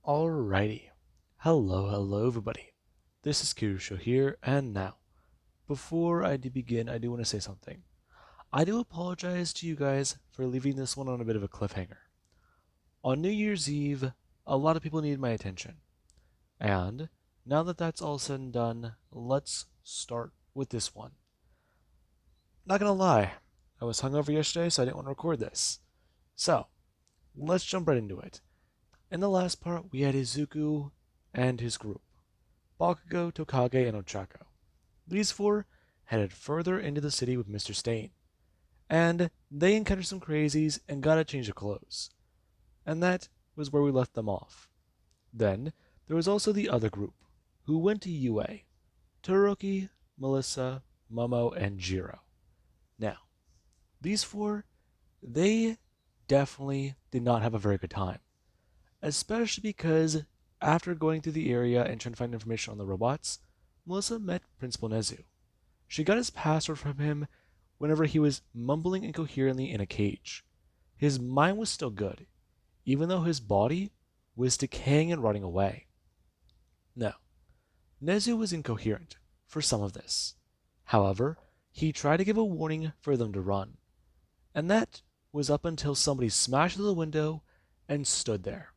Alrighty. Hello everybody. This is Kirusho here, and now, before I do begin, I do want to say something. I do apologize to you guys for leaving this one on a bit of a cliffhanger. On New Year's Eve, a lot of people needed my attention. And now that that's all said and done, let's start with this one. Not gonna lie, I was hungover yesterday, so I didn't want to record this. So, let's jump right into it. In the last part, we had Izuku and his group, Bakugo, Tokage, and Ochako. These four headed further into the city with Mr. Stain, and they encountered some crazies and got a change of clothes. And that was where we left them off. Then, there was also the other group, who went to UA, Todoroki, Melissa, Momo, and Jiro. Now, these four, they definitely did not have a very good time. Especially because after going through the area and trying to find information on the robots, Melissa met Principal Nezu. She got his password from him whenever he was mumbling incoherently in a cage. His mind was still good, even though his body was decaying and rotting away. Now, Nezu was incoherent for some of this. However, he tried to give a warning for them to run. And that was up until somebody smashed through the window and stood there.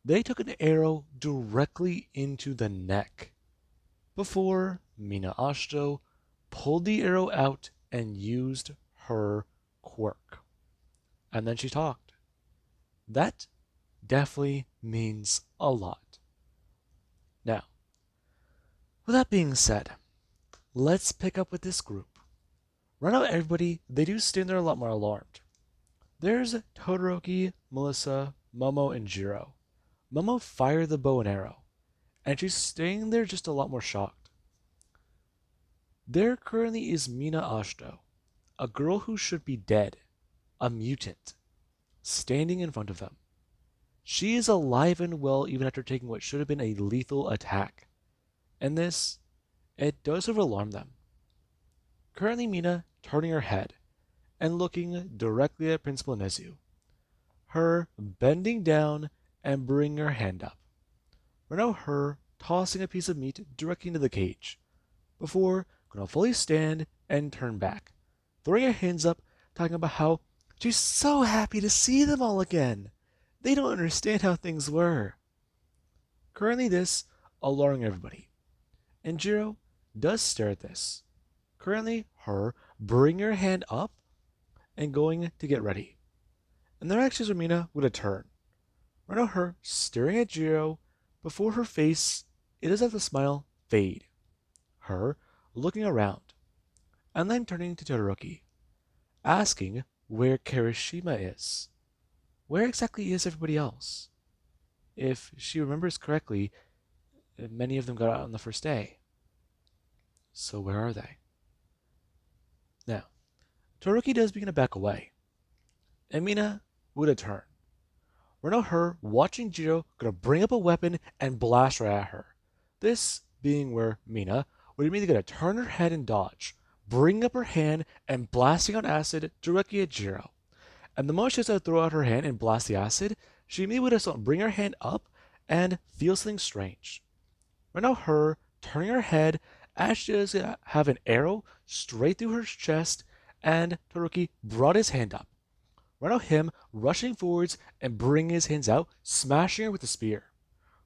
They took an arrow directly into the neck before Mina Ashto pulled the arrow out and used her quirk. And then she talked. That definitely means a lot. Now, with that being said, let's pick up with this group. Right now, everybody, they do stand there a lot more alarmed. There's Todoroki, Melissa, Momo, and Jiro. Momo fired the bow and arrow, and she's staying there just a lot more shocked. There currently is Mina Ashto, a girl who should be dead, a mutant, standing in front of them. She is alive and well even after taking what should have been a lethal attack. And this, it does sort of alarm them. Currently Mina turning her head and looking directly at Principal Nezu. Her bending down and bringing her hand up. We're now her tossing a piece of meat directly into the cage, before gonna fully stand and turn back, throwing her hands up, talking about how she's so happy to see them all again. They don't understand how things were. Currently this alarming everybody. And Jiro does stare at this. Currently her bringing her hand up and going to get ready. And their actions with Mina would a turn. Right now her staring at Jiro before her face, it does have the smile fade. Her looking around, and then turning to Todoroki, asking where Kirishima is. Where exactly is everybody else? If she remembers correctly, many of them got out on the first day. So where are they? Now, Todoroki does begin to back away, and Mina would a turn. We're now her watching Jiro gonna bring up a weapon and blast right at her. This being where Mina would immediately gonna turn her head and dodge, bring up her hand and blasting out acid directly at Jiro. And the moment she starts to throw out her hand and blast the acid, she immediately would just bring her hand up and feel something strange. Right now her turning her head as she does have an arrow straight through her chest, and Todoroki brought his hand up. Right now him rushing forwards and bringing his hands out, smashing her with the spear.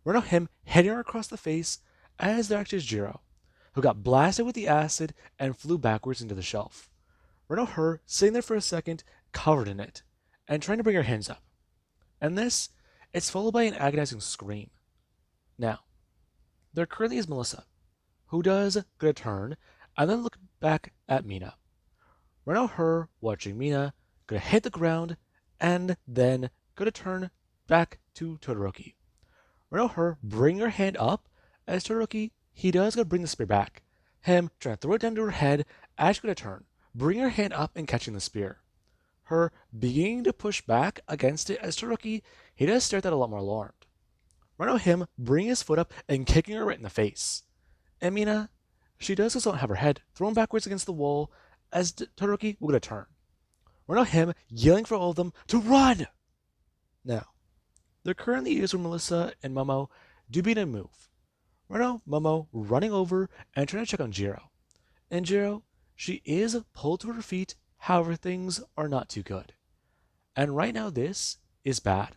Right now him hitting her across the face as there actually is Jiro, who got blasted with the acid and flew backwards into the shelf. Right now her sitting there for a second, covered in it, and trying to bring her hands up. And this, it's followed by an agonizing scream. Now, there currently is Melissa, who does get a turn and then look back at Mina. Right now her watching Mina gonna hit the ground and then gonna turn back to Todoroki. Right now her bring her hand up as Todoroki, he does gonna bring the spear back. Him trying to throw it down to her head as she's gonna turn, bring her hand up and catching the spear. Her beginning to push back against it as Todoroki, he does stare at that a lot more alarmed. Right now him bringing his foot up and kicking her right in the face. And Mina, she does also have her head thrown backwards against the wall as Todoroki will get a turn. Right now him yelling for all of them to run! Now, There currently is where Melissa and Momo do begin to move. Right now, Momo running over and trying to check on Jiro. And Jiro, she is pulled to her feet, however, things are not too good. And right now, this is bad.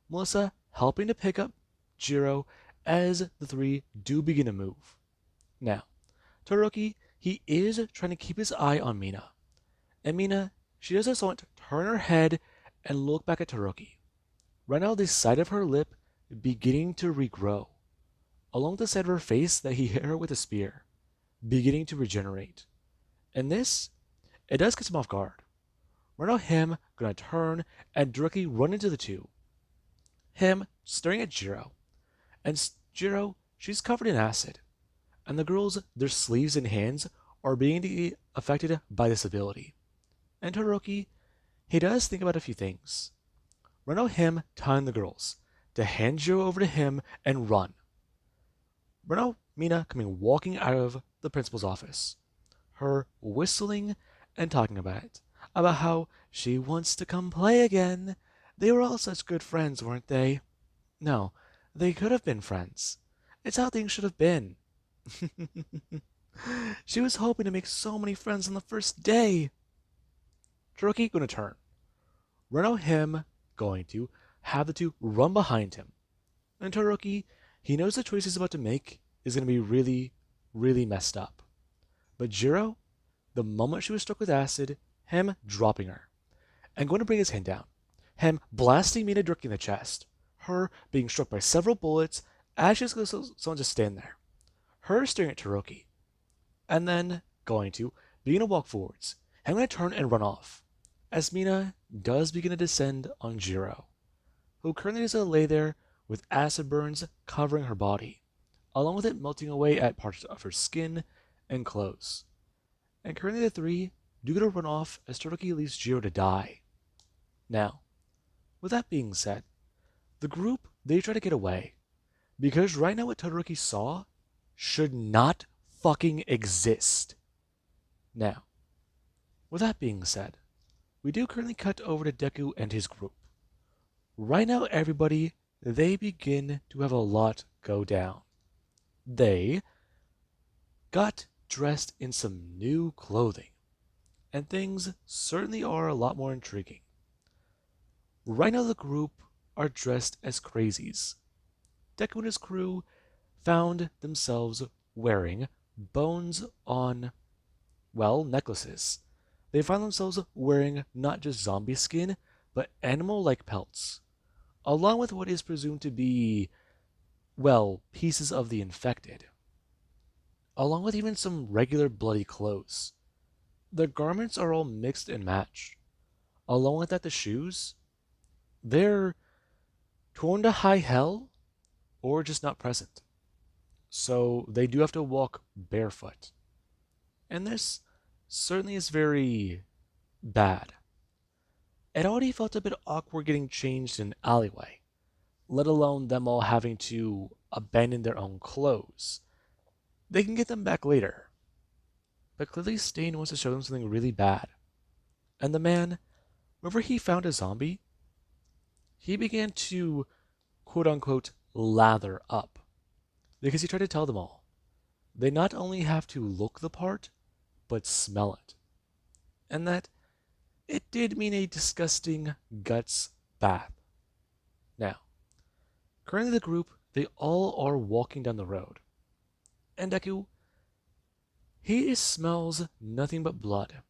Melissa helping to pick up Jiro as the three do begin to move. Now, Todoroki, he is trying to keep his eye on Mina. And Mina, she does just want to turn her head and look back at Todoroki. Right now, the side of her lip beginning to regrow, along the side of her face that he hit her with a spear, beginning to regenerate. And this, it does get him off guard. Right now, him gonna turn and directly run into the two. Him staring at Jiro, and Jiro, she's covered in acid, and the girls, their sleeves and hands are being affected by this ability. And Todoroki, he does think about a few things. Right now, him telling the girls to hand Jiro over to him and run. Right now, Mina coming walking out of the principal's office, her whistling and talking about it, about how she wants to come play again. They were all such good friends, weren't they? No, they could have been friends. It's how things should have been. She was hoping to make so many friends on the first day. Todoroki gonna turn. Reno him going to have the two run behind him. And Todoroki, he knows the choice he's about to make is gonna be really, really messed up. But Jiro, the moment she was struck with acid, him dropping her and going to bring his hand down, him blasting Mina directly in the chest, her being struck by several bullets as she's going to someone just stand there, her staring at Todoroki, and then going to begin to walk forwards. I'm going to turn and run off as Mina does begin to descend on Jiro, who currently is lay there with acid burns covering her body, along with it melting away at parts of her skin and clothes. And currently the three do get to run off as Todoroki leaves Jiro to die. Now, with that being said, the group, they try to get away, because right now what Todoroki saw should not fucking exist. Now, with that being said, we do currently cut over to Deku and his group. Right now, everybody, they begin to have a lot go down. They got dressed in some new clothing, and things certainly are a lot more intriguing. Right now, the group are dressed as crazies. Deku and his crew found themselves wearing bones on, well, necklaces. They found themselves wearing not just zombie skin, but animal-like pelts, along with what is presumed to be, well, pieces of the infected, along with even some regular bloody clothes. Their garments are all mixed and matched. Along with that, the shoes, they're torn to high hell or just not present. So they do have to walk barefoot. And this certainly is very bad. It already felt a bit awkward getting changed in an alleyway, let alone them all having to abandon their own clothes. They can get them back later. But clearly Stain wants to show them something really bad. And the man, whenever he found a zombie, he began to quote-unquote lather up. Because he tried to tell them all, they not only have to look the part, but smell it. And that it did mean a disgusting guts bath. Now, currently the group, they all are walking down the road. And Deku, he smells nothing but blood.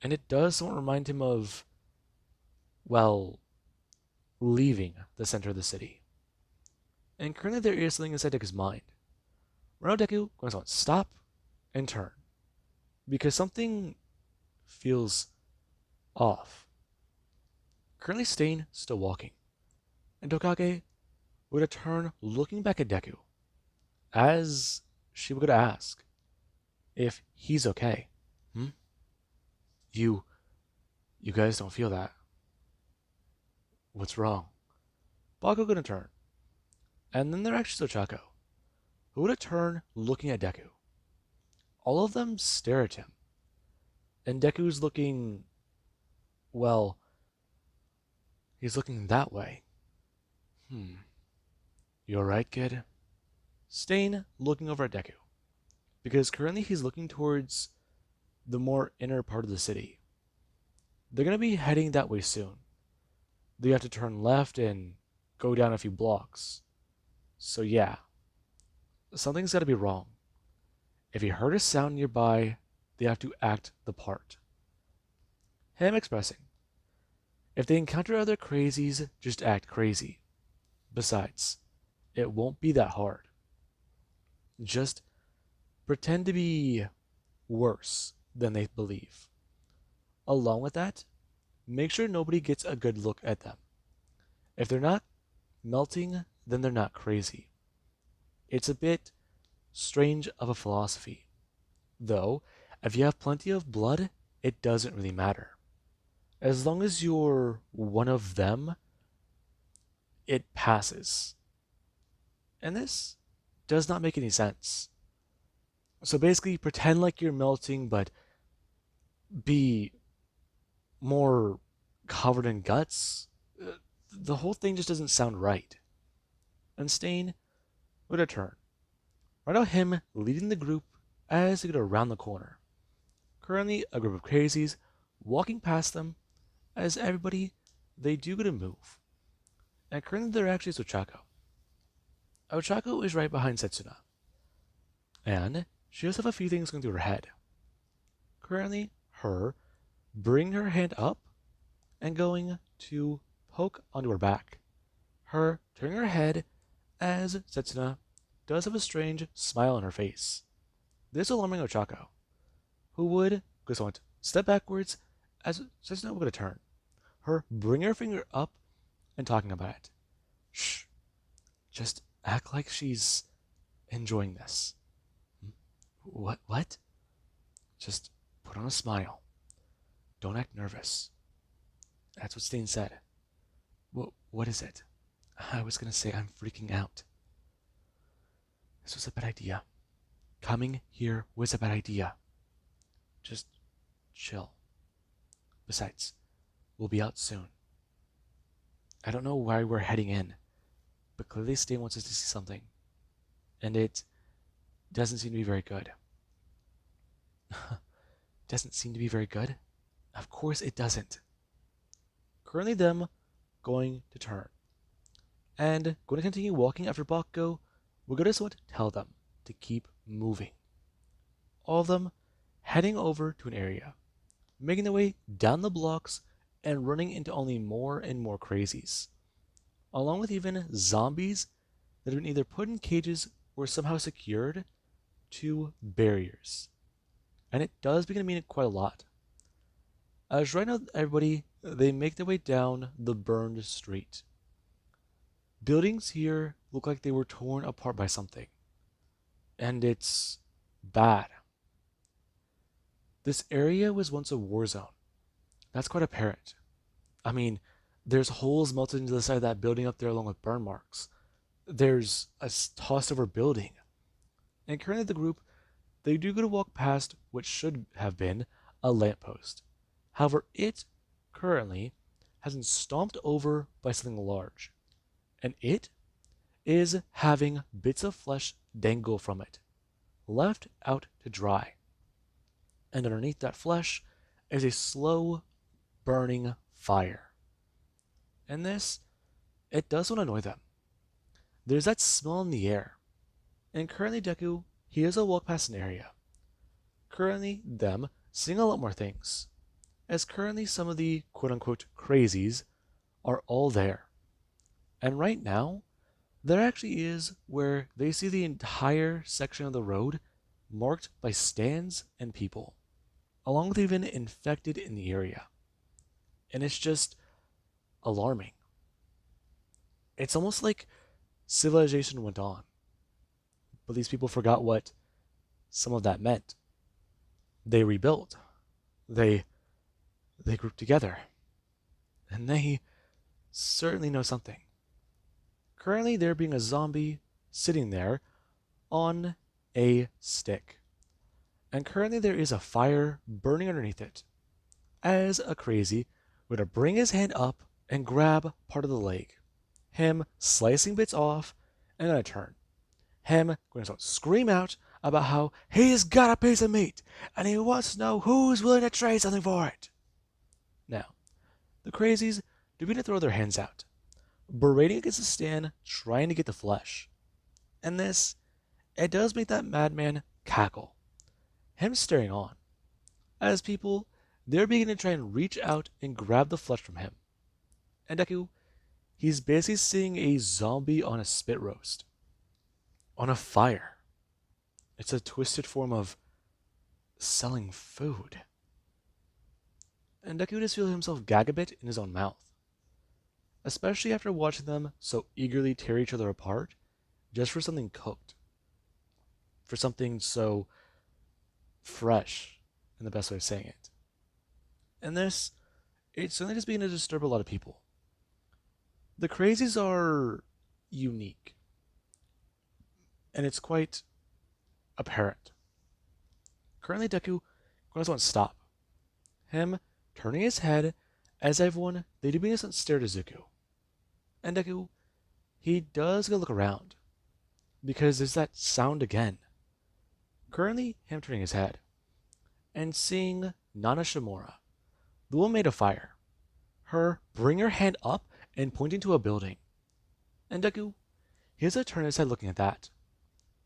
And it does somewhat remind him of, well, leaving the center of the city. And currently there is something inside Deku's mind. Right now Deku goes on stop and turn. Because something feels off. Currently Stain still walking. And Tokage would turn looking back at Deku, as she would ask if he's okay. Hmm? You guys don't feel that. What's wrong? Bakugo gonna turn. And then they're actually Ochako, who would turn looking at Deku. All of them stare at him. And Deku's looking, well, he's looking that way. Hmm. You alright, kid? Stain looking over at Deku, because currently he's looking towards the more inner part of the city. They're gonna be heading that way soon. They have to turn left and go down a few blocks. So yeah, something's gotta be wrong. If he heard a sound nearby, they have to act the part. Him expressing, if they encounter other crazies, just act crazy. Besides, it won't be that hard. Just pretend to be worse than they believe. Along with that, make sure nobody gets a good look at them. If they're not melting, then they're not crazy. It's a bit strange of a philosophy. Though, if you have plenty of blood, it doesn't really matter. As long as you're one of them, it passes. And this does not make any sense. So basically, pretend like you're melting, but be more covered in guts. The whole thing just doesn't sound right. And Stain would return. Right now, him leading the group as they get around the corner. Currently, a group of crazies walking past them as everybody, they do get a move. And currently, there actually is Ochako. Ochako is right behind Setsuna. And she does have a few things going through her head. Currently, her bringing her hand up and going to poke onto her back. Her turning her head as Setsuna does have a strange smile on her face. This alarming Ochako, who would go somewhat step backwards as Setsuna would go to turn. Her bringing her finger up and talking about it. Shh. Just act like she's enjoying this. What? Just put on a smile. Don't act nervous. That's what Stain said. What is it? I was gonna say I'm freaking out. This was a bad idea. Coming here was a bad idea. Just chill. Besides, we'll be out soon. I don't know why we're heading in, but clearly Stain wants us to see something. And it doesn't seem to be very good. Doesn't seem to be very good? Of course it doesn't. Currently them going to turn. And going to continue walking after Bakugo, we're going to sort of tell them to keep moving. All of them heading over to an area, making their way down the blocks and running into only more and more crazies. Along with even zombies that have been either put in cages or somehow secured to barriers. And it does begin to mean quite a lot. As right now, everybody, they make their way down the burned street. Buildings here look like they were torn apart by something. And it's bad. This area was once a war zone. That's quite apparent. I mean, there's holes melted into the side of that building up there along with burn marks. There's a tossed over building. And currently the group, they do go to walk past what should have been a lamppost. However, it currently has been stomped over by something large. And it is having bits of flesh dangle from it, left out to dry. And underneath that flesh is a slow burning fire. And this, it does not annoy them. There's that smell in the air. And currently Deku, he has a walk past an area. Currently them seeing a lot more things. As currently some of the quote-unquote crazies are all there. And right now, there actually is where they see the entire section of the road marked by stands and people, along with even infected in the area. And it's just alarming. It's almost like civilization went on, but these people forgot what some of that meant. They rebuilt. They grouped together. And they certainly know something. Currently, there being a zombie sitting there on a stick. And currently, there is a fire burning underneath it. As a crazy would bring his hand up and grab part of the leg. him slicing bits off, and then a turn. Him going to start scream out about how he's got a piece of meat and he wants to know who's willing to trade something for it. Now, the crazies do begin to throw their hands out, berating against the stand, trying to get the flesh. And this, it does make that madman cackle, him staring on, as people, they're beginning to try and reach out and grab the flesh from him. And Deku, he's basically seeing a zombie on a spit roast, on a fire. It's a twisted form of selling food. And Deku just feels himself gag a bit in his own mouth, especially after watching them so eagerly tear each other apart just for something cooked, for something so fresh, in the best way of saying it. And this, it's certainly just beginning to disturb a lot of people. The crazies are unique, and it's quite apparent. Currently, Deku going to stop. Him turning his head as everyone, they do begin to stare at Izuku. And Deku, he does go look around, because there's that sound again. Currently, him turning his head, and seeing Nana Shimura, the woman made of fire. Her bring her hand up and pointing to a building. And Deku, he has to turn his head looking at that.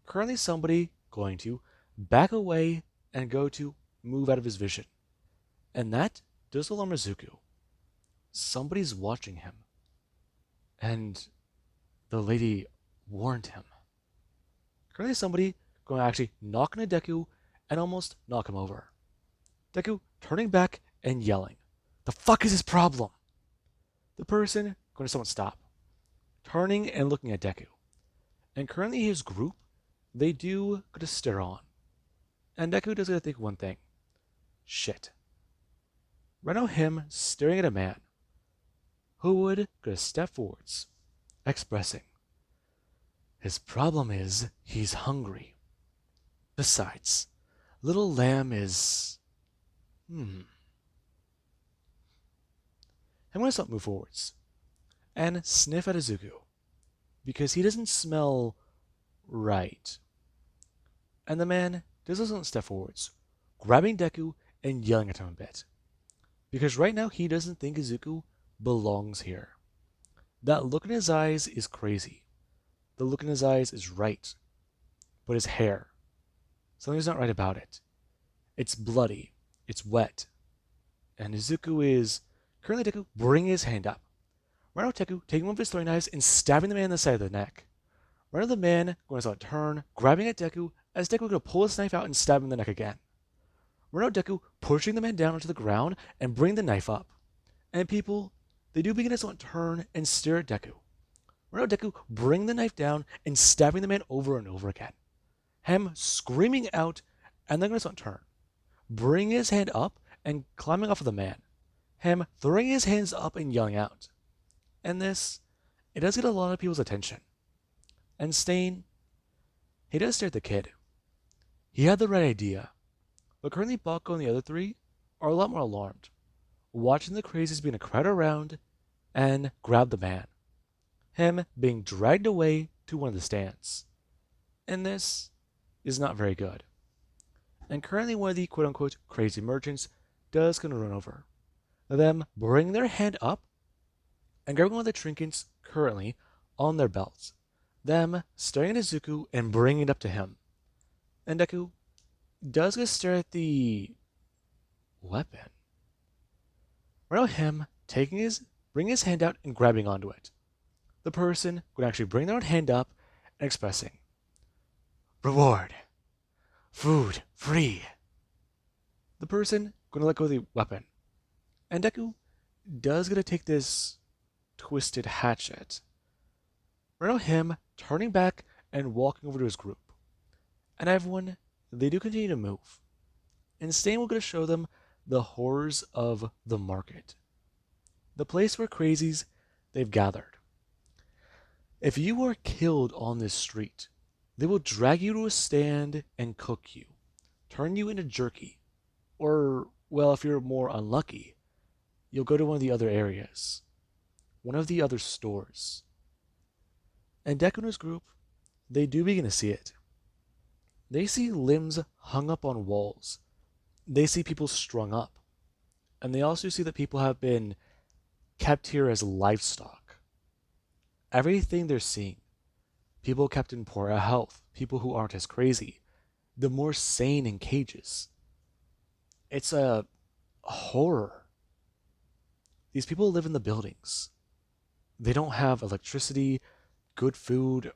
Currently somebody going to back away and go to move out of his vision. And that does alarm Izuku. Somebody's watching him. And the lady warned him. Currently somebody going to actually knock into Deku and almost knock him over. Deku turning back and yelling, "The fuck is his problem?" The person going to someone stop, turning and looking at Deku. And currently his group, they do go to stare on. And Deku does get to think one thing. Shit. Right now him staring at a man who would go to step forwards, expressing, his problem is he's hungry. Besides, little lamb is... I'm going to start move forwards and sniff at Izuku because he doesn't smell right. And the man doesn't step forwards, grabbing Deku and yelling at him a bit. Because right now he doesn't think Izuku belongs here. That look in his eyes is crazy. The look in his eyes is right. But his hair, something's not right about it. It's bloody. It's wet. And Izuku is... Currently Deku bringing his hand up. Right now Deku taking one of his throwing knives and stabbing the man in the side of the neck. Right now the man going to turn, grabbing at Deku, as Deku going to pull his knife out and stab him in the neck again. Right now Deku pushing the man down onto the ground and bring the knife up. And people, they do begin to turn and stare at Deku. Right now Deku bring the knife down and stabbing the man over and over again. Him screaming out and then going to turn. Bring his hand up and climbing off of the man. Him throwing his hands up and yelling out. And this, it does get a lot of people's attention. And Stain, he does stare at the kid. He had the right idea. But currently Bakugo and the other three are a lot more alarmed, watching the crazies being a crowd around and grab the man. Him being dragged away to one of the stands. And this is not very good. And currently one of the quote-unquote crazy merchants does gonna run over. Them bring their hand up and grabbing one of the trinkets currently on their belts. Them staring at Izuku and bringing it up to him. And Deku does go stare at the weapon. Right now him bringing his hand out and grabbing onto it. The person would actually bring their own hand up and expressing, "Reward. Food. Free." The person going to let go of the weapon. And Deku does get to take this twisted hatchet. Right now him turning back and walking over to his group. And everyone, they do continue to move. And Stain will get to show them the horrors of the market. The place where crazies, they've gathered. If you are killed on this street, they will drag you to a stand and cook you, turn you into jerky, or, well, if you're more unlucky, you'll go to one of the other areas, one of the other stores, And Deku and his group, they do begin to see it. They see limbs hung up on walls. They see people strung up. And they also see that people have been kept here as livestock. Everything they're seeing, people kept in poorer health, people who aren't as crazy, the more sane in cages. It's a horror. These people live in the buildings. They don't have electricity, good food.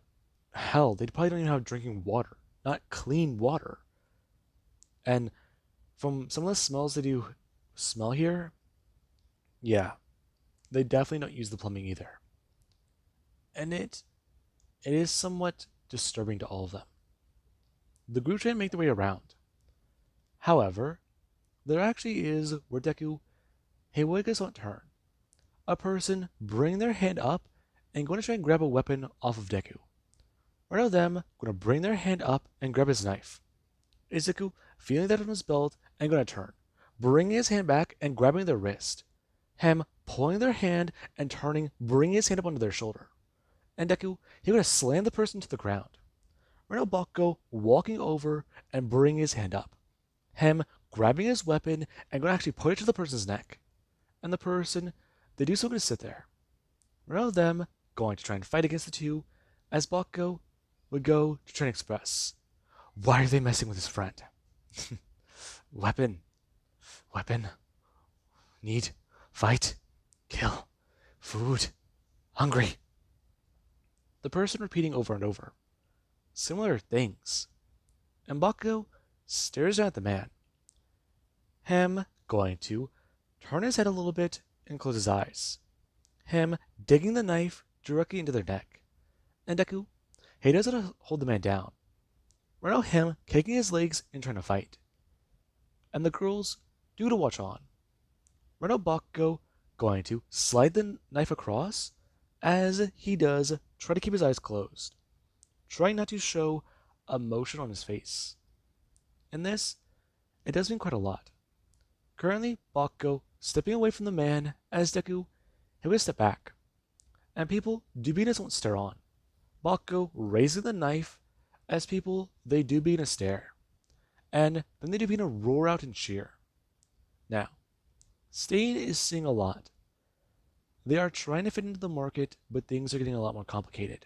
Hell, they probably don't even have drinking water, not clean water. And from some of the smells that you smell here, yeah, they definitely don't use the plumbing either. And it is somewhat disturbing to all of them. The group try to make their way around. However, there actually is where Deku Heiwaga's on turn. A person bring their hand up and going to try and grab a weapon off of Deku. One of them going to bring their hand up and grab his knife. Izuku feeling that on his belt and going to turn, bringing his hand back and grabbing their wrist. Him pulling their hand and turning, bringing his hand up onto their shoulder. And Deku, he's going to slam the person to the ground. Reno Bakugo walking over and bringing his hand up. Him grabbing his weapon and going to actually put it to the person's neck. And the person, they do so going to sit there. One of them going to try and fight against the two, as Bakugo would go to try and express, why are they messing with his friend? Weapon. Weapon. Need. Fight. Kill. Food. Hungry. The person repeating over and over. Similar things. And Bakugo stares down at the man. Him going to turn his head a little bit and close his eyes. Him digging the knife directly into their neck. And Deku, he doesn't hold the man down. Right now him kicking his legs and trying to fight. And the girls do to watch on. Right now Bakugo going to slide the knife across as he does try to keep his eyes closed, trying not to show emotion on his face. In this, it does mean quite a lot. Currently, Bakugo stepping away from the man as Deku, he will step back. And people do begin to stare on. Bakugo raising the knife as people, they do begin to stare. And then they do begin to roar out and cheer. Now, Stain is seeing a lot. They are trying to fit into the market, but things are getting a lot more complicated.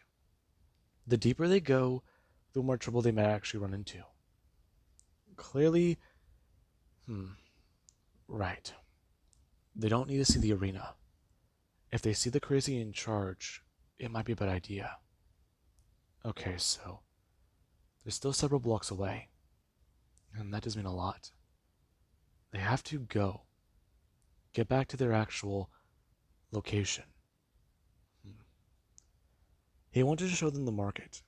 The deeper they go, the more trouble they might actually run into. Clearly, right. They don't need to see the arena. If they see the crazy in charge, it might be a bad idea. Okay, so they're still several blocks away. And that does mean a lot. They have to go. Get back to their actual location. He wanted to show them the market.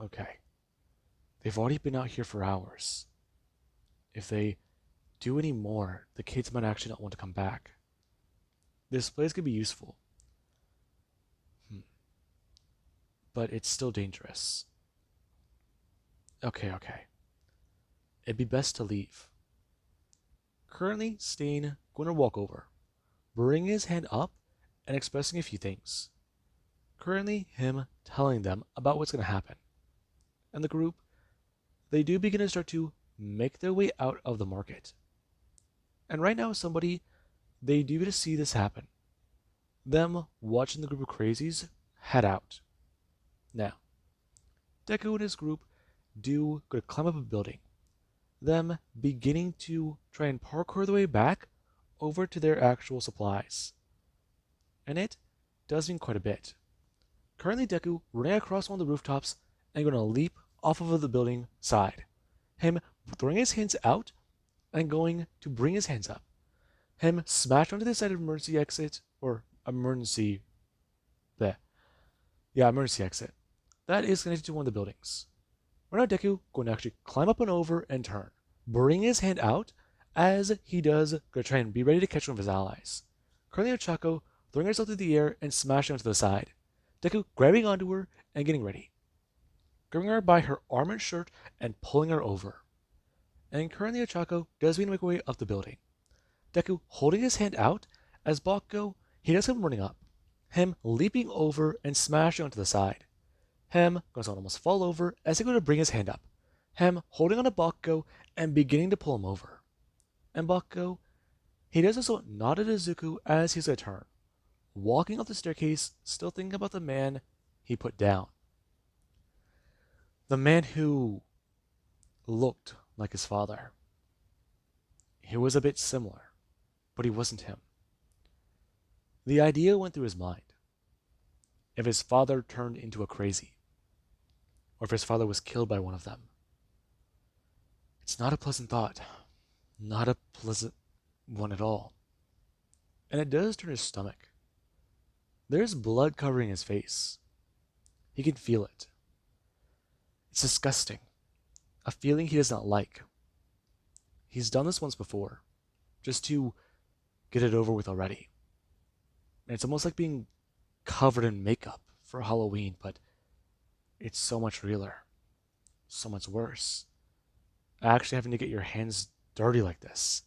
Okay. They've already been out here for hours. If they do any more, the kids might actually not want to come back. This place could be useful. But it's still dangerous. Okay. It'd be best to leave. Currently, Stain going to walk over, bringing his hand up and expressing a few things. Currently, him telling them about what's going to happen. And the group, they do begin to start to make their way out of the market. And right now, they do get to see this happen. Them watching the group of crazies head out. Now, Deku and his group do go to climb up a building. Them beginning to try and parkour their way back over to their actual supplies. And it does mean quite a bit. Currently Deku running across one of the rooftops and going to leap off of the building side. Him throwing his hands out and going to bring his hands up. Him smashed onto the side of emergency exit, or emergency exit. That is connected to one of the buildings. Right now Deku going to actually climb up and over and turn, bring his hand out as he does going to try and be ready to catch one of his allies. Currently Ochako throwing herself through the air and smashing onto the side. Deku grabbing onto her and getting ready. Grabbing her by her arm and shirt and pulling her over. And currently Ochako does begin to make her way up the building. Deku holding his hand out as Bakugo, he does come running up. him leaping over and smashing onto the side, him going to almost fall over as he goes to bring his hand up, him holding on to Bakugo and beginning to pull him over. And Bakugo, he does also nod at Izuku as he's going to turn, walking up the staircase, still thinking about the man he put down. The man who looked like his father. He was a bit similar, but he wasn't him. The idea went through his mind. If his father turned into a crazy, or if his father was killed by one of them. It's not a pleasant thought. Not a pleasant one at all. And it does turn his stomach. There's blood covering his face. He can feel it. It's disgusting. A feeling he does not like. He's done this once before, just to get it over with already. And it's almost like being covered in makeup for Halloween, but it's so much realer, so much worse. Actually having to get your hands dirty like this.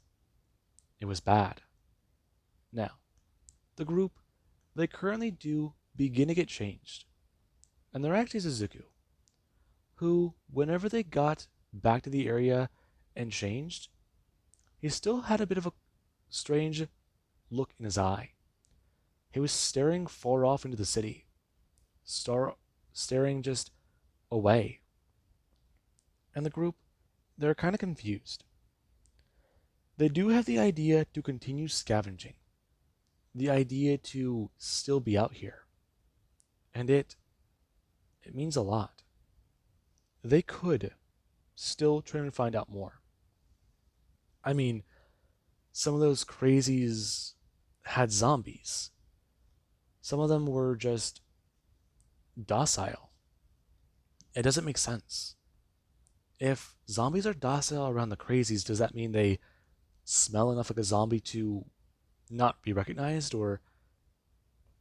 It was bad. Now, the group, they currently do begin to get changed. And they're actually Izuku, who, whenever they got back to the area and changed, he still had a bit of a strange look in his eye. He was staring far off into the city, staring just away. And the group, they're kind of confused. They do have the idea to continue scavenging, the idea to still be out here. And it means a lot. They could still try and find out more. I mean, some of those crazies had zombies. Some of them were just docile. It doesn't make sense. If zombies are docile around the crazies, does that mean they smell enough like a zombie to not be recognized? Or,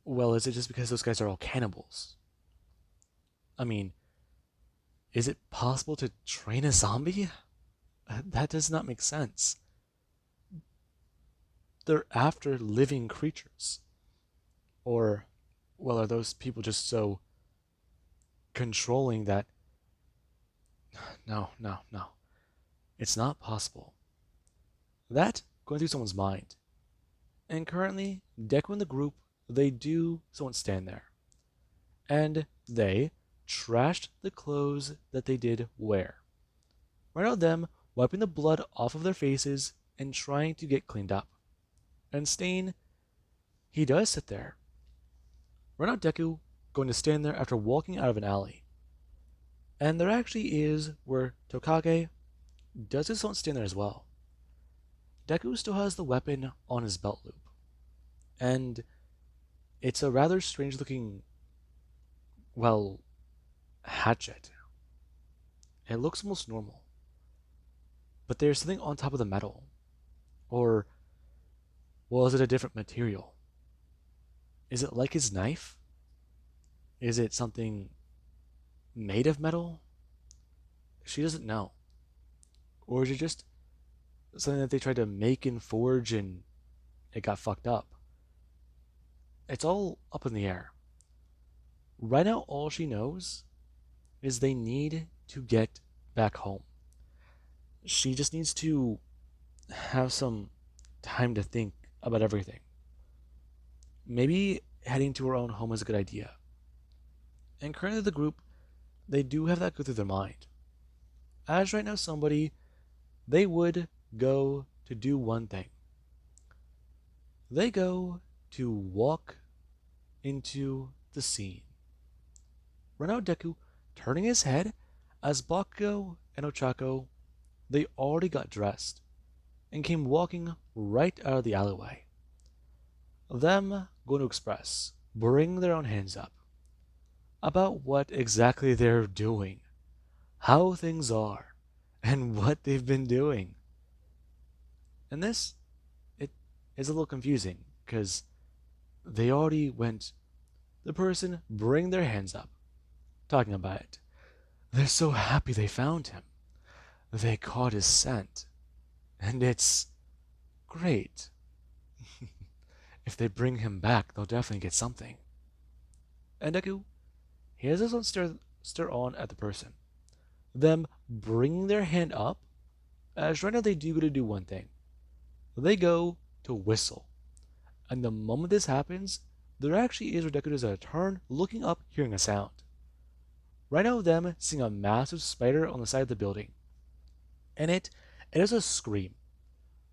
well, is it just because those guys are all cannibals? I mean, is it possible to train a zombie? That does not make sense. They're after living creatures. Or, well, are those people just so controlling that... No. It's not possible. That going through someone's mind. And currently, Deku and the group, they do someone stand there. And they trashed the clothes that they did wear. Right now them wiping the blood off of their faces and trying to get cleaned up. And Stain, he does sit there. Right now Deku going to stand there after walking out of an alley. And there actually is where Tokage does his own stand there as well. Deku still has the weapon on his belt loop. And it's a rather strange looking, well, hatchet. It looks almost normal. But there's something on top of the metal. Or, well, is it a different material? Is it like his knife? Is it something made of metal? She doesn't know. Or is it just something that they tried to make and forge and it got fucked up? It's all up in the air. Right now, all she knows is they need to get back home. She just needs to have some time to think about everything. Maybe heading to her own home is a good idea. And currently the group, they do have that go through their mind. As right now somebody, they would go to do one thing. They go to walk into the scene. Right now Deku turning his head as Bakugo and Ochako, they already got dressed and came walking right out of the alleyway. Them going to express, bring their own hands up, about what exactly they're doing, how things are, and what they've been doing. And this, it is a little confusing, because they already went, the person bring their hands up, talking about it. They're so happy they found him. They caught his scent. And it's great. If they bring him back, they'll definitely get something. And Deku, he has his own stare on at the person. Them bringing their hand up, as right now they do go to do one thing. They go to whistle. And the moment this happens, there actually is where Deku does a turn, looking up, hearing a sound. Right now, them seeing a massive spider on the side of the building. And it does a scream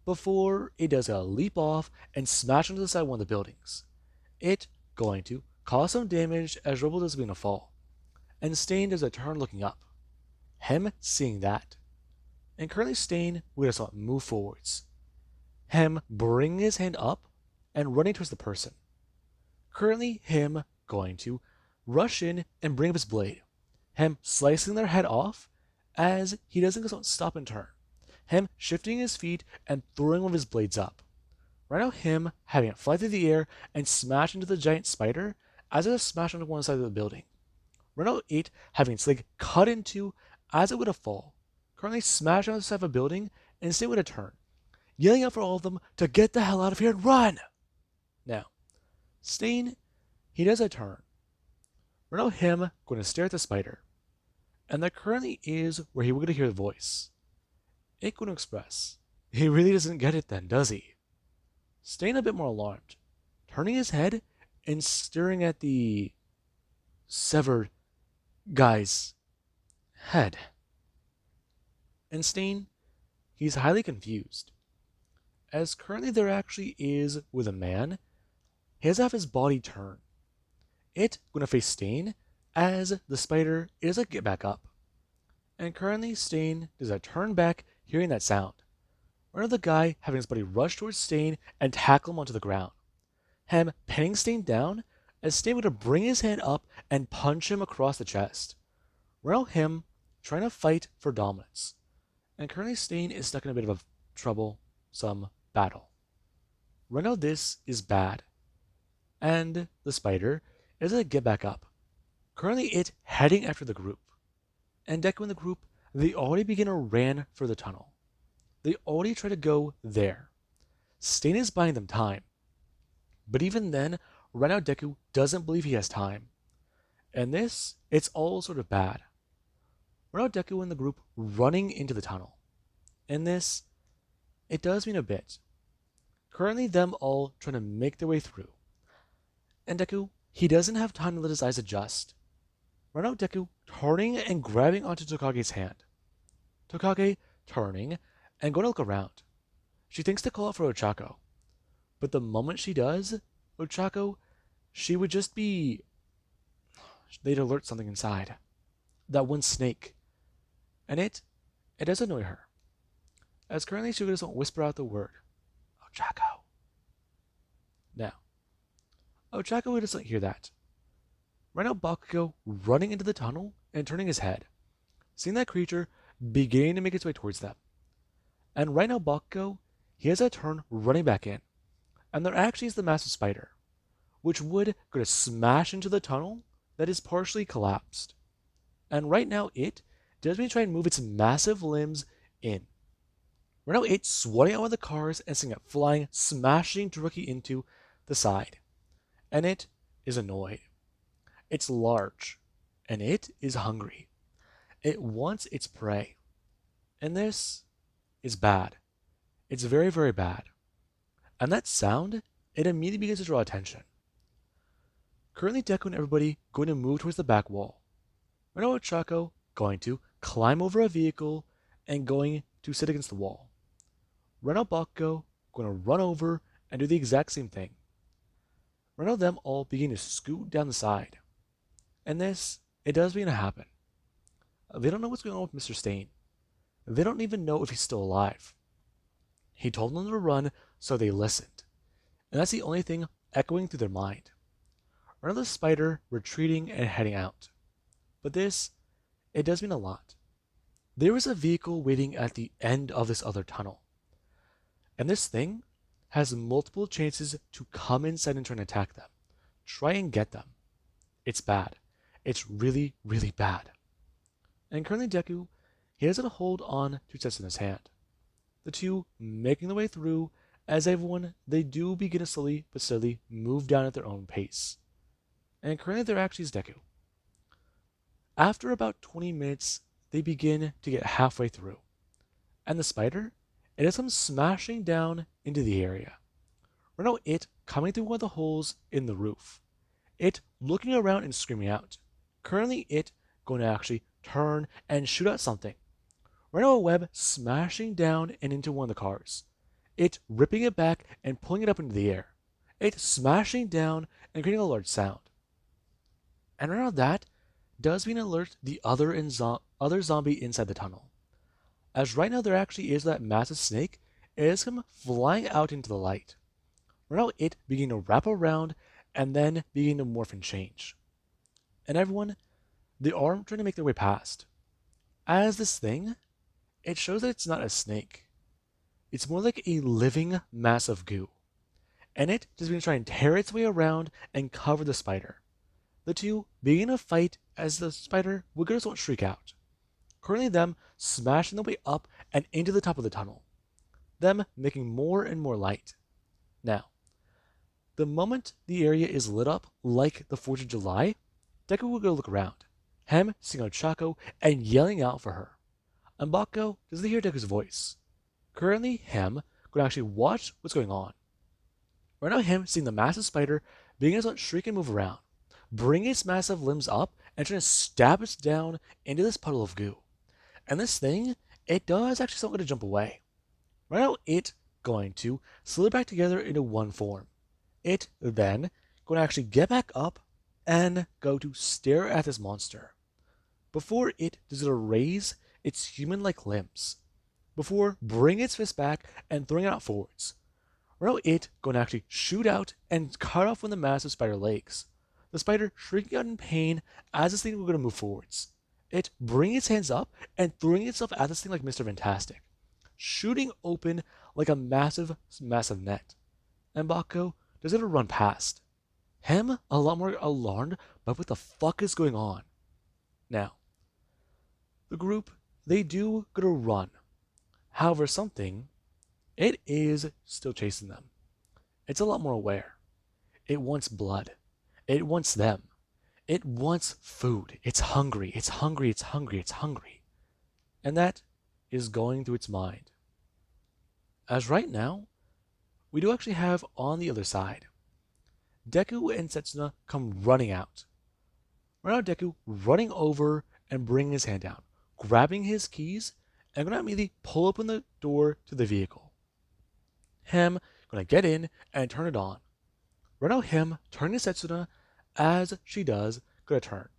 before it does a leap off and smash into the side of one of the buildings. It going to cause some damage as Robo does begin to fall. And Stain does a turn looking up. Him seeing that. And currently Stain will just move forwards. Him bringing his hand up and running towards the person. Currently him going to rush in and bring up his blade. Him slicing their head off as he doesn't stop and turn. Him shifting his feet and throwing one of his blades up. Right now him having it fly through the air and smash into the giant spider as it smashed onto one side of the building. Right now it having its leg cut in two as it would have fall. Currently smashed on the side of a building and stay with a turn. Yelling out for all of them to get the hell out of here and run! Now, Stain, he does a turn. Right now him going to stare at the spider. And that currently is where he will get to hear the voice. It going to express. He really doesn't get it then, does he? Stain a bit more alarmed, turning his head and staring at the severed guy's head. And Stain, he's highly confused. As currently there actually is with a man, he has to have his body turn. It going to face Stain as the spider is a get back up. And currently Stain does a turn back hearing that sound. Right now the guy having his buddy rush towards Stain and tackle him onto the ground. Him pinning Stain down as Stain would bring his hand up and punch him across the chest. Right now him trying to fight for dominance. And currently Stain is stuck in a bit of a troublesome battle. Right now this is bad. And the spider is a get back up. Currently it heading after the group. And Deku and the group, they already begin to ran for the tunnel. They already try to go there. Stain is buying them time. But even then, right now Deku doesn't believe he has time. And this, it's all sort of bad. Right now Deku and the group running into the tunnel. And this, it does mean a bit. Currently them all trying to make their way through. And Deku, he doesn't have time to let his eyes adjust. Right now Deku turning and grabbing onto Tokage's hand. Tokage turning and going to look around. She thinks to call out for Ochako. But the moment she does, Ochako, she would just be... they'd alert something inside. That one snake. And it does annoy her. As currently she doesn't whisper out the word, Ochako. Now, Ochako doesn't hear that. Right now Bakugo running into the tunnel and turning his head, seeing that creature beginning to make its way towards them. And right now Bakugo, he has a turn running back in. And there actually is the massive spider, which would go to smash into the tunnel that is partially collapsed. And right now it does me try and move its massive limbs in. Right now it's swatting out one of the cars and seeing it flying, smashing directly into the side. And it is annoyed. It's large, and it is hungry. It wants its prey. And this is bad. It's very, very bad. And that sound, it immediately begins to draw attention. Currently Deku and everybody going to move towards the back wall. Right now Ochako going to climb over a vehicle and going to sit against the wall. Right now Bakugo going to run over and do the exact same thing. Right now them all begin to scoot down the side. And this, it does begin to happen. They don't know what's going on with Mr. Stain. They don't even know if he's still alive. He told them to run, so they listened. And that's the only thing echoing through their mind. Right now the spider retreating and heading out. But this, it does mean a lot. There is a vehicle waiting at the end of this other tunnel. And this thing has multiple chances to come inside and try and attack them. Try and get them. It's bad. It's really, really bad. And currently Deku, he has a hold on two sets in his hand. The two making their way through as everyone, they do begin to slowly but steadily move down at their own pace. And currently there actually is Deku. After about 20 minutes, they begin to get halfway through, and the spider, it has come smashing down into the area. Right now, it coming through one of the holes in the roof. It looking around and screaming out. Currently, it going to actually turn and shoot at something. Right now, a web smashing down and into one of the cars. It ripping it back and pulling it up into the air. It smashing down and creating a large sound. And right now, that does mean alert the other zombie inside the tunnel. As right now there actually is that massive snake, it is come flying out into the light. Right now it beginning to wrap around and then beginning to morph and change. And everyone, they are trying to make their way past. As this thing, it shows that it's not a snake. It's more like a living mass of goo. And it just begins to try and tear its way around and cover the spider. The two begin a fight as the spider Wiggers won't shriek out. Currently them smashing their way up and into the top of the tunnel. Them making more and more light. Now, the moment the area is lit up like the 4th of July, Deku will go look around, him seeing Ochako and yelling out for her. And Bako doesn't hear Deku's voice. Currently, him could actually watch what's going on. Right now, him seeing the massive spider begins to shriek and move around, bring its massive limbs up and trying to stab it down into this puddle of goo. And this thing, it does actually something to jump away. Right now, it going to slither back together into one form. It then going to actually get back up and go to stare at this monster. Before it does it raise its human-like limbs. Before bringing its fist back and throwing it out forwards. Right now, it going to actually shoot out and cut off one of the massive spider legs. The spider shrieking out in pain as this thing was going to move forwards. It bringing its hands up and throwing itself at this thing like Mr. Fantastic, shooting open like a massive, massive net. And Bako does it run past. Him a lot more alarmed by what the fuck is going on. Now, the group, they do go to run. However, something, it is still chasing them. It's a lot more aware. It wants blood. It wants them. It wants food. It's hungry. It's hungry. It's hungry. It's hungry. And that is going through its mind. As right now, we do actually have on the other side, Deku and Setsuna come running out. Right now, Deku running over and bringing his hand down, grabbing his keys, and going to immediately pull open the door to the vehicle. Him going to get in and turn it on. Right now, him turning to Setsuna as she does, going to turn.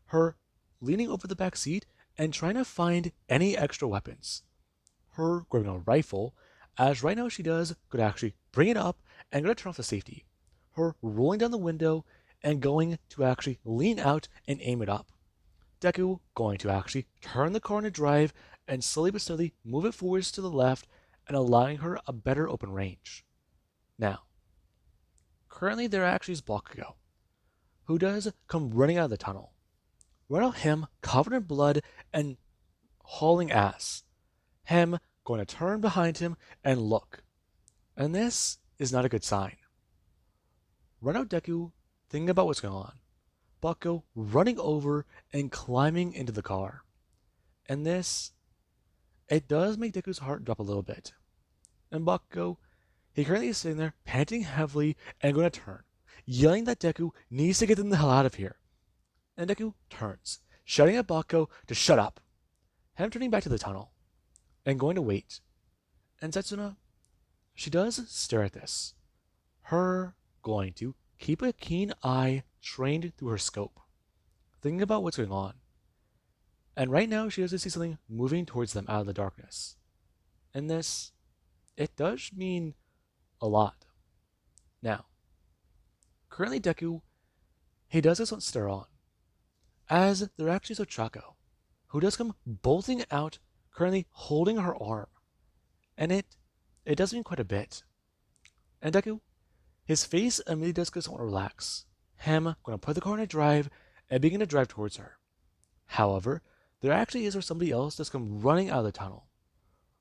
Her leaning over the back seat and trying to find any extra weapons. Her grabbing a rifle, as right now she does, going to actually bring it up and going to turn off the safety. Her rolling down the window and going to actually lean out and aim it up. Deku going to actually turn the car into drive and slowly but steadily move it forwards to the left and allowing her a better open range. Now, currently there actually is Bakugo, who does come running out of the tunnel. Right now him covered in blood and hauling ass. Him going to turn behind him and look. And this is not a good sign. Right now Deku thinking about what's going on. Bakugo running over and climbing into the car. And this, it does make Deku's heart drop a little bit. And Bakugo, he currently is sitting there panting heavily and going to turn, yelling that Deku needs to get them the hell out of here. And Deku turns, shouting at Bakugo to shut up. Him turning back to the tunnel and going to wait. And Setsuna, she does stare at this. Her going to keep a keen eye trained through her scope, thinking about what's going on. And right now she does see something moving towards them out of the darkness. And this, it does mean a lot. Now, currently Deku, he does this on stare on, as there actually is Ochako, who does come bolting out, currently holding her arm. And it does mean quite a bit. And Deku, his face immediately does go somewhat relax. Him going to put the car in a drive and begin to drive towards her. However, there actually is somebody else that's come running out of the tunnel.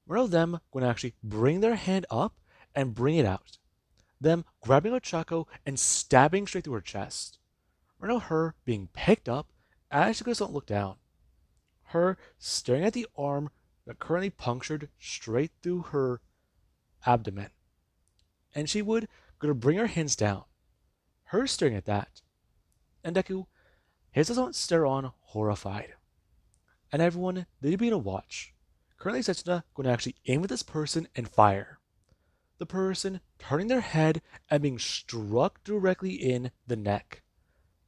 One of them going to actually bring their hand up and bring it out. Them grabbing Ochako and stabbing straight through her chest. Right now, her being picked up as she goes to look down. Her staring at the arm that currently punctured straight through her abdomen. And she would go to bring her hands down. Her staring at that. And Deku, his doesn't stare on horrified. And everyone, they'd be to watch. Currently, Setsuna going to actually aim at this person and fire. The person turning their head and being struck directly in the neck.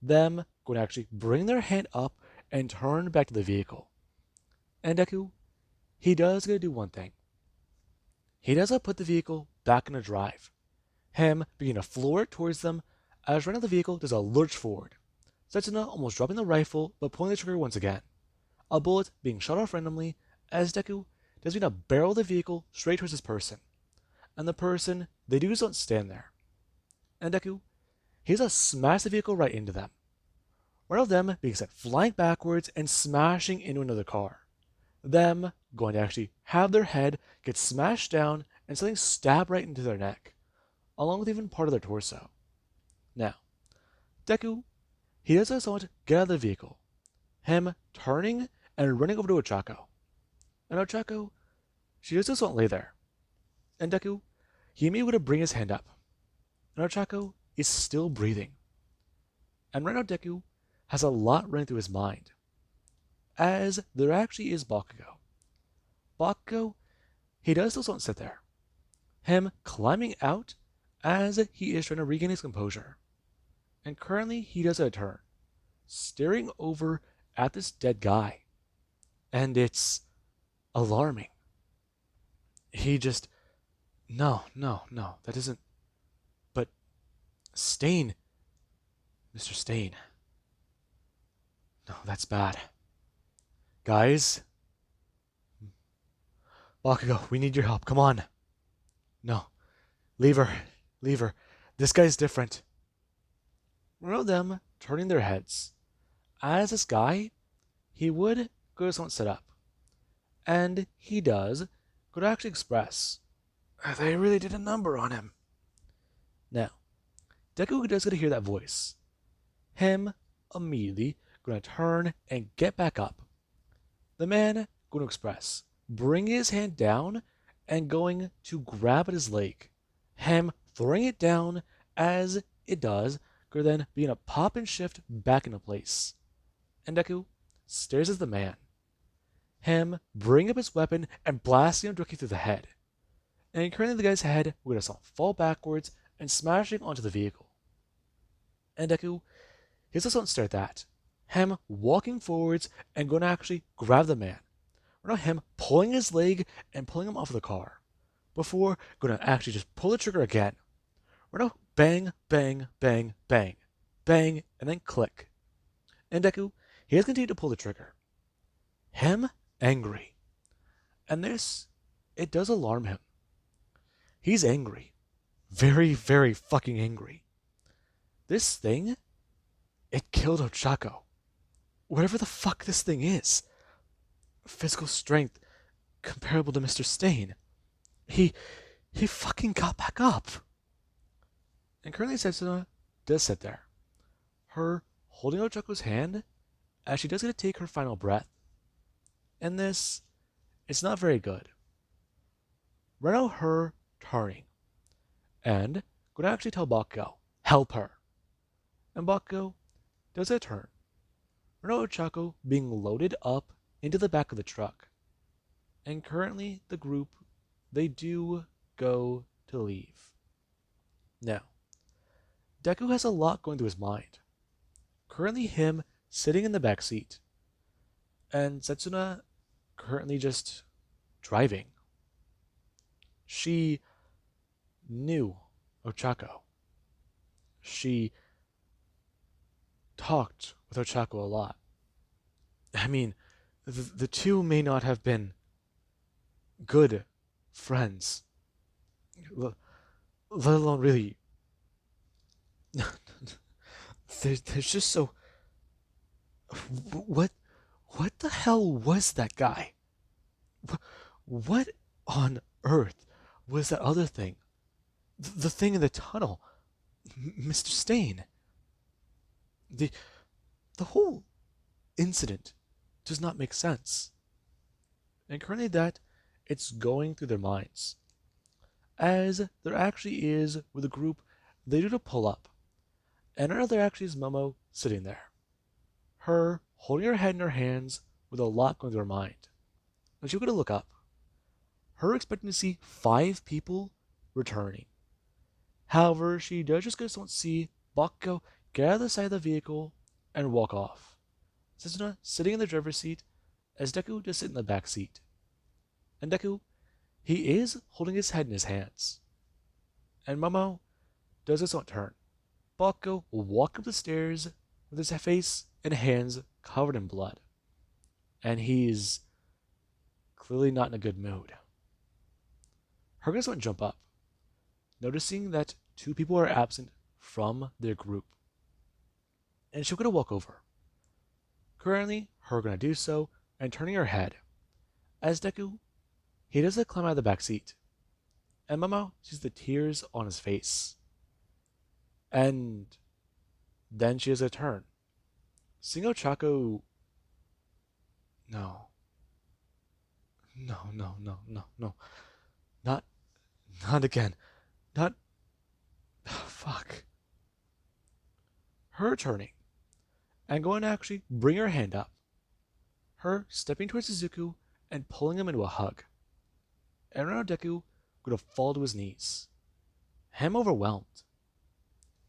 Them going to actually bring their hand up and turn back to the vehicle. And Deku, he does going to do one thing. He does put the vehicle back in a drive. Him begin to floor it towards them as right now the vehicle does a lurch forward. Setsuna almost dropping the rifle but pulling the trigger once again. A bullet being shot off randomly as Deku does begin to barrel the vehicle straight towards this person. And the person, they do just don't stand there. And Deku, he does smash the vehicle right into them. One of them being sent flying backwards and smashing into another car. Them going to actually have their head get smashed down and something stab right into their neck, along with even part of their torso. Now, Deku, he does somewhat get out of the vehicle, him turning and running over to Ochako. And Ochako, she just won't lay there. And Deku, he may would to bring his hand up. And Ochako is still breathing. And right now Deku has a lot running through his mind, as there actually is Bakugo. Bakugo, he does still don't sit there. Him climbing out as he is trying to regain his composure. And currently he does a turn, staring over at this dead guy. And it's alarming. He just, no, that isn't, but Stain, Mr. Stain. No, that's bad. Guys, Bakugo, we need your help, come on. No, leave her. This guy's different. One of them turning their heads. As this guy, he would go to someone set up. And he does go to actually express. They really did a number on him. Now, Deku does get to hear that voice. Him immediately going to turn and get back up. The man going to express, bring his hand down and going to grab at his leg. Him throwing it down as it does, go then being a pop and shift back into place. And Deku stares at the man. Him bring up his weapon and blasting him directly through the head. And currently the guy's head we're going to fall backwards and smashing onto the vehicle. And Deku, he just don't stare at that. Him walking forwards and going to actually grab the man. We're now him pulling his leg and pulling him off of the car. Before going to actually just pull the trigger again. We're now bang, bang, bang, bang, bang, and then click. And Deku, he has continued to pull the trigger. Him angry. And this, it does alarm him. He's angry. Very, very fucking angry. This thing, it killed Ochako. Whatever the fuck this thing is. Physical strength comparable to Mr. Stain. He fucking got back up. And currently Setsuna does sit there. Her holding Ochako's hand as she does get to take her final breath. And this, it's not very good. Right now her turning. And going to actually tell Bakugo, help her. And Bakugo does a turn. Right now Ochako being loaded up into the back of the truck. And currently the group, they do go to leave. Now, Deku has a lot going through his mind. Currently him sitting in the back seat. And Setsuna currently just driving. She knew Ochako. She talked with Ochako a lot. I mean, the two may not have been good friends, let alone really. There's just so. What the hell was that guy? What on earth was that other thing? The thing in the tunnel, Mr. Stain. The the whole incident does not make sense. And currently that it's going through their minds. As there actually is with a group they do to pull up. And another actually is Momo sitting there. Her holding her head in her hands with a lot going through her mind. And she's gonna look up. Her expecting to see 5 people returning. However, she does just don't see Bakugo get out of the side of the vehicle and walk off. Setsuna sitting in the driver's seat as Deku just sit in the back seat. And Deku, he is holding his head in his hands. And Momo does his own turn. Bakugo will walk up the stairs with his face and hands covered in blood. And he's clearly not in a good mood. Her gonna jump up, noticing that 2 people are absent from their group. And she'll gonna walk over. Currently, her gonna do so and turning her head. As Deku, he doesn't climb out of the back seat. And Momo sees the tears on his face. And then she has a turn. Singo Chaco. No. No, no, no, no, no. Not not again. Not fuck. Her turning. And going to actually bring her hand up. Her stepping towards Izuku and pulling him into a hug. And now Deku going to fall to his knees. Him overwhelmed.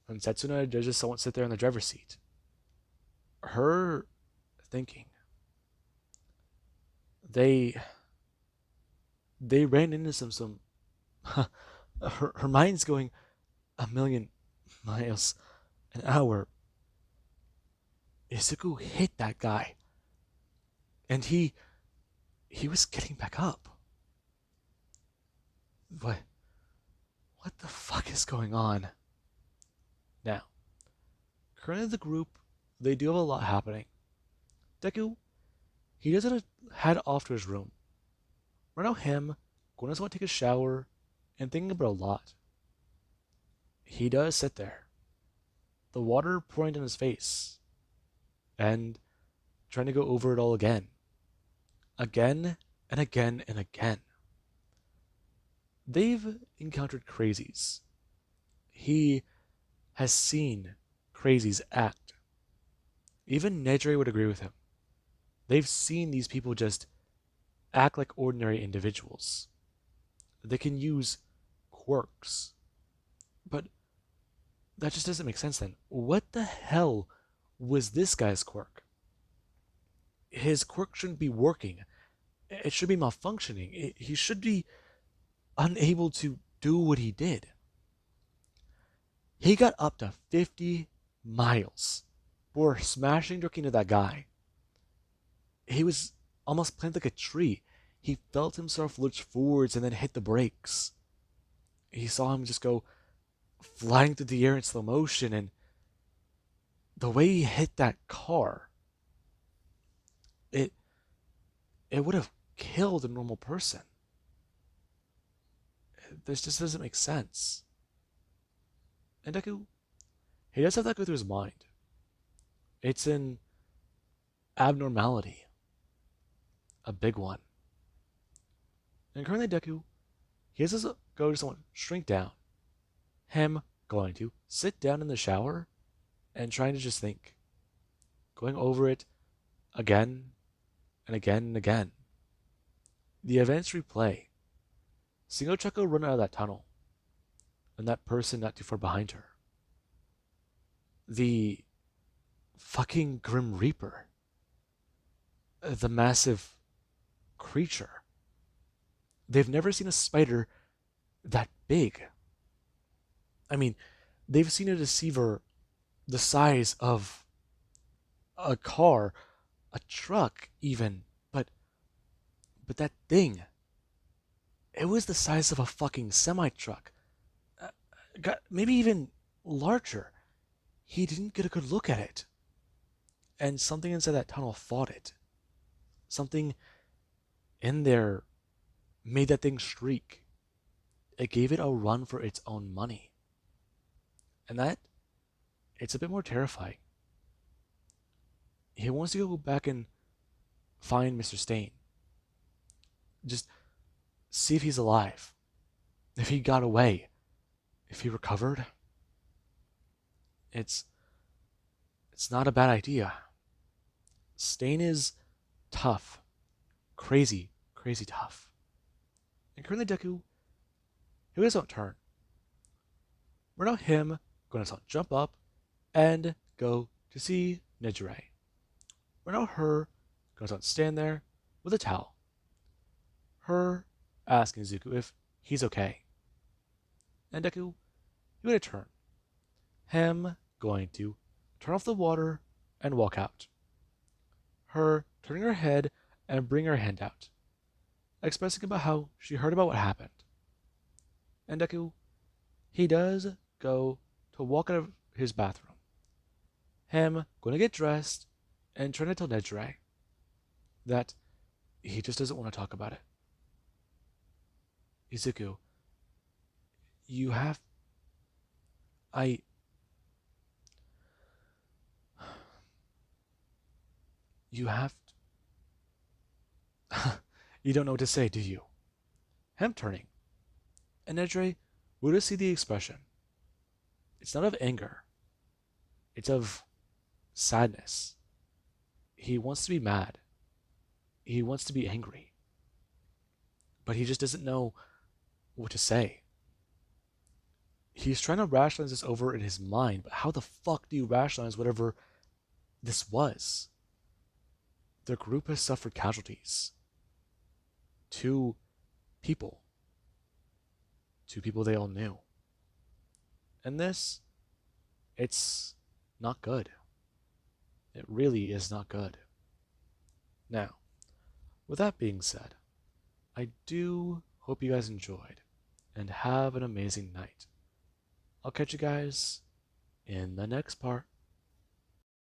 And Setsuna just someone sit there in the driver's seat. Her thinking. They ran into some her mind's going a million miles an hour. Izuku hit that guy. And he was getting back up. What the fuck is going on? Now, currently the group, they do have a lot happening. Deku, he doesn't head off to his room. Right now him, going to want to take a shower, and thinking about a lot. He does sit there. The water pouring in his face. And trying to go over it all again. Again and again and again. They've encountered crazies. He has seen crazies act. Even Nedre would agree with him. They've seen these people just act like ordinary individuals. They can use quirks. But that just doesn't make sense then. What the hell was this guy's quirk? His quirk shouldn't be working. It should be malfunctioning. He should be unable to do what he did. He got up to 50 miles for smashing directly into that guy. He was almost planted like a tree. He felt himself lurch forwards and then hit the brakes. He saw him just go flying through the air in slow motion, and the way he hit that car, it would have killed a normal person. This just doesn't make sense. And Deku, he does have that go through his mind. It's an abnormality. A big one. And currently Deku, he has to go to someone, shrink down. Him going to sit down in the shower and trying to just think. Going over it again and again and again. The events replay. Singo Chucko run out of that tunnel. And that person not too far behind her. The fucking Grim Reaper. The massive creature. They've never seen a spider that big. I mean, they've seen a deceiver the size of a car, a truck even, but that thing, it was the size of a fucking semi-truck. Maybe even larger. He didn't get a good look at it. And something inside that tunnel fought it. Something in there made that thing shriek. It gave it a run for its own money. And that, it's a bit more terrifying. He wants to go back and find Mr. Stain. Just see if he's alive. If he got away. If he recovered. It's not a bad idea. Stain is tough. Crazy, crazy tough. And currently Deku, he does not turn. We're now him going to jump up and go to see Nejire. We're now her going to stand there with a towel. Her asking Zuko if he's okay. And Deku, he going to turn. Him going to turn off the water and walk out. Her turning her head and bring her hand out, expressing about how she heard about what happened. And Deku, he does go to walk out of his bathroom. Him going to get dressed and trying to tell Nejire that he just doesn't want to talk about it. Izuku, you have... You have... You don't know what to say, do you? Him turning. And Nejire will just see the expression. It's not of anger. It's of sadness. He wants to be mad. He wants to be angry. But he just doesn't know what to say. He's trying to rationalize this over in his mind, but how the fuck do you rationalize whatever this was? The group has suffered casualties. Two people they all knew. And this, it's not good. It really is not good. Now, with that being said, I do hope you guys enjoyed and have an amazing night. I'll catch you guys in the next part.